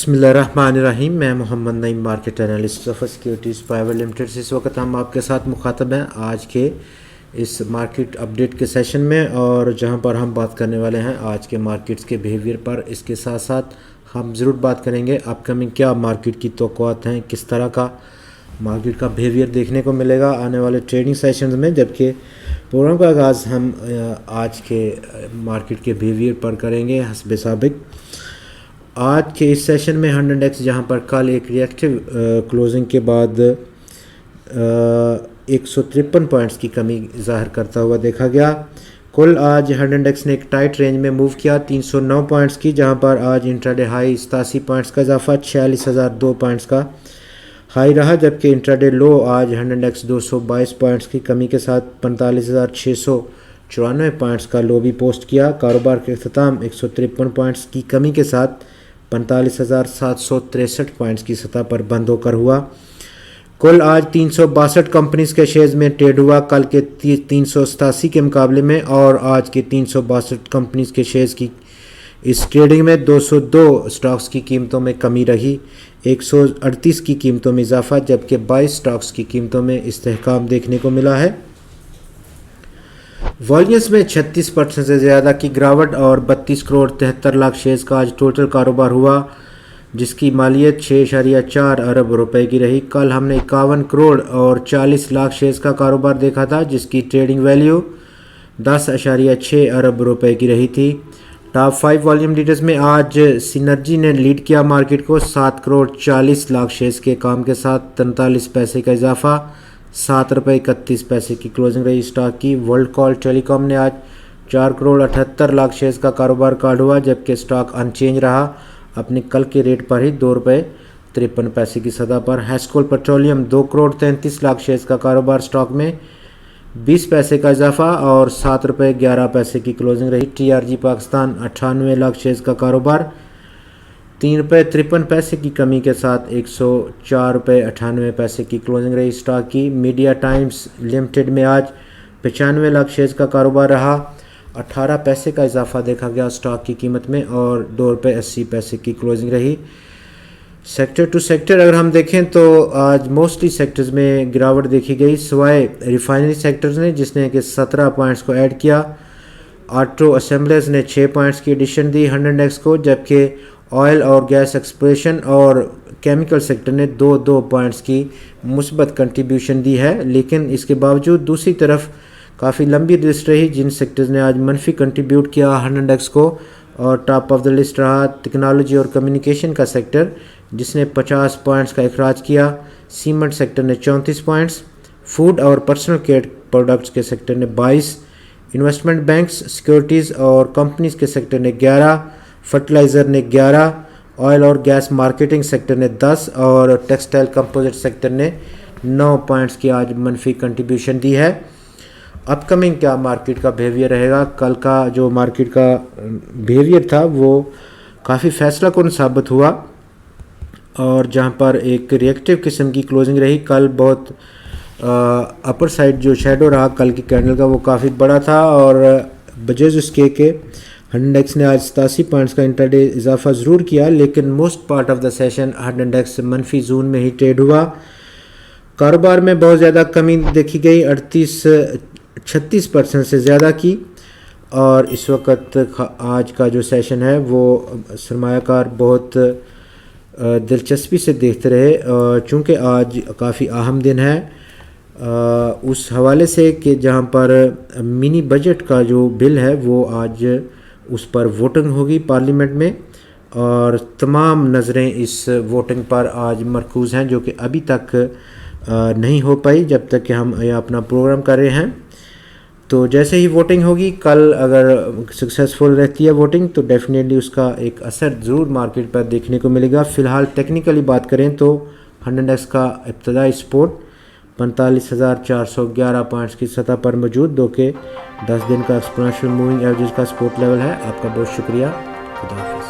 बिस्मिल्लाहिर्रहमानिर्रहीम। मैं Mohammad Naeem, market analyst सफ़र securities private limited से इस वक्त हम आपके साथ मुखातब हैं आज के इस मार्केट अपडेट के सेशन में, और जहां पर हम बात करने वाले हैं आज के मार्केट्स के बिहेवियर पर। इसके साथ साथ हम ज़रूर बात करेंगे अपकमिंग क्या मार्केट की तवक्कुआत हैं, किस तरह का मार्केट का बिहेवियर देखने को मिलेगा आने वाले ट्रेडिंग सेशंस में। जबकि प्रोग्राम का आगाज़ हम आज के मार्केट के बिहेवियर पर करेंगे हस्ब साबिक। आज के इस सेशन में 100 इंडेक्स जहां पर कल एक रिएक्टिव क्लोजिंग के बाद 153 पॉइंट्स की कमी ज़ाहिर करता हुआ देखा गया। कुल आज 100 इंडेक्स ने एक टाइट रेंज में मूव किया 309 पॉइंट्स की, जहां पर आज इंट्राडे हाई 87 पॉइंट्स का इजाफा 46,002 पॉइंट्स का हाई रहा। जबकि इंट्राडे लो आज 100 इंडेक्स 222 पॉइंट्स की कमी के साथ 45,694 पॉइंट्स का लो भी पोस्ट किया। कारोबार के अख्ताम 153 पॉइंट्स की कमी के साथ 45,763 पॉइंट्स की सतह पर बंद होकर हुआ। कुल आज 362 कंपनीज के शेयर्स में ट्रेड हुआ कल के 387 के मुकाबले में, और आज के 362 कंपनीज के शेयर्स की इस ट्रेडिंग में 202 स्टॉक्स की कीमतों में कमी रही, 138 की कीमतों में इजाफा, जबकि 22 स्टॉक्स की कीमतों में इस्तेहकाम देखने को मिला है। वॉल्यूम्स में 36% से ज़्यादा की गिरावट और 32 करोड़ 73 लाख शेयर्स का आज टोटल कारोबार हुआ, जिसकी मालियत 6.4 अरब रुपए की रही। कल हमने 51 करोड़ और 40 लाख शेयर्स का कारोबार देखा था, जिसकी ट्रेडिंग वैल्यू 10.6 अरब रुपए की रही थी। टॉप 5 वॉल्यूम लीडर्स में आज सिनर्जी ने लीड किया मार्केट को 7 करोड़ 40 लाख शेयर्स के काम के साथ 43 पैसे का इजाफा, 7 रुपये 31 पैसे की क्लोजिंग रही स्टॉक की। वर्ल्ड कॉल टेलीकॉम ने आज 4 करोड़ 78 लाख शेयर्स का कारोबार कार्ड हुआ, जबकि स्टॉक अनचेंज रहा अपने कल के रेट पर ही 2 रुपये 53 पैसे की सतह पर। हैस्कोल पेट्रोलियम 2 करोड़ 33 लाख शेयर्स का कारोबार, स्टॉक में 20 पैसे का इजाफा और 7 रुपये 11 पैसे की क्लोजिंग रही। TRG पाकिस्तान 98 लाख शेयर्स का कारोबार, 3 रुपये 53 पैसे की कमी के साथ 104 रुपये 98 पैसे की क्लोजिंग रही स्टॉक की। मीडिया टाइम्स लिमिटेड में आज 95 लाख शेयर्स का कारोबार रहा, 18 पैसे का इजाफा देखा गया स्टॉक की कीमत में, और 2 रुपये 80 पैसे की क्लोजिंग रही। सेक्टर टू सेक्टर अगर हम देखें तो आज मोस्टली सेक्टर्स में गिरावट देखी गई, सिवाय रिफाइनरी सेक्टर्स ने जिसने कि 17 पॉइंट्स को ऐड किया। ऑटो असेंबलर्स ने 6 पॉइंट्स की एडिशन दी 100 इंडेक्स को, जबकि ऑयल और गैस एक्सप्लोरेशन और केमिकल सेक्टर ने 2-2 पॉइंट्स की मुस्बत कंट्रीब्यूशन दी है। लेकिन इसके बावजूद दूसरी तरफ काफ़ी लंबी लिस्ट रही जिन सेक्टर्स ने आज मनफी कंट्रीब्यूट किया 100 इंडेक्स को, और टॉप ऑफ द लिस्ट रहा टेक्नोलॉजी और कम्युनिकेशन का सेक्टर जिसने 50 पॉइंट्स का अखराज किया। सीमेंट सेक्टर ने 34 पॉइंट्स, फूड और पर्सनल केयर प्रोडक्ट्स के सेक्टर ने 22, इन्वेस्टमेंट बैंक्स, सिक्योरिटीज़ और कंपनीज के सेक्टर ने 11, फर्टिलाइज़र ने 11, ऑयल और गैस मार्केटिंग सेक्टर ने 10 और टेक्सटाइल कंपोजिट सेक्टर ने 9 पॉइंट्स की आज मनफी कंट्रीब्यूशन दी है। अपकमिंग क्या मार्केट का बिहेवियर रहेगा? कल का जो मार्केट का बिहेवियर था वो काफ़ी फैसला कुन साबित हुआ, और जहां पर एक रिएक्टिव किस्म की क्लोजिंग रही। कल बहुत अपर साइड जो शेडो रहा कल की कैंडल का वो काफ़ी बड़ा था, और बजाय उसके 100 इंडेक्स ने आज 87 पॉइंट्स का इंटरडे इजाफा ज़रूर किया, लेकिन most part of the session 100 index मनफी जोन में ही ट्रेड हुआ। कारोबार में बहुत ज़्यादा कमी देखी गई, 36% से ज़्यादा की, और इस वक्त आज का जो सेशन है वो सरमायाकार बहुत दिलचस्पी से देखते रहे, चूँकि आज काफ़ी अहम दिन है उस हवाले से कि जहाँ पर मिनी बजट का जो बिल है वो आज उस पर वोटिंग होगी पार्लियामेंट में, और तमाम नज़रें इस वोटिंग पर आज मरकूज़ हैं जो कि अभी तक नहीं हो पाई जब तक कि हम यहाँ अपना प्रोग्राम कर रहे हैं। तो जैसे ही वोटिंग होगी कल, अगर सक्सेसफुल रहती है वोटिंग तो डेफिनेटली उसका एक असर ज़रूर मार्केट पर देखने को मिलेगा। फ़िलहाल टेक्निकली बात करें तो 100 इंडेक्स का इब्तदाई सपोर्ट 45,411 पॉइंट्स की सतह पर मौजूद, जो कि 10 दिन का एक्सपोनेंशियल मूविंग एवरेज का सपोर्ट लेवल है। आपका बहुत शुक्रिया। खुदा हाफ़िज़।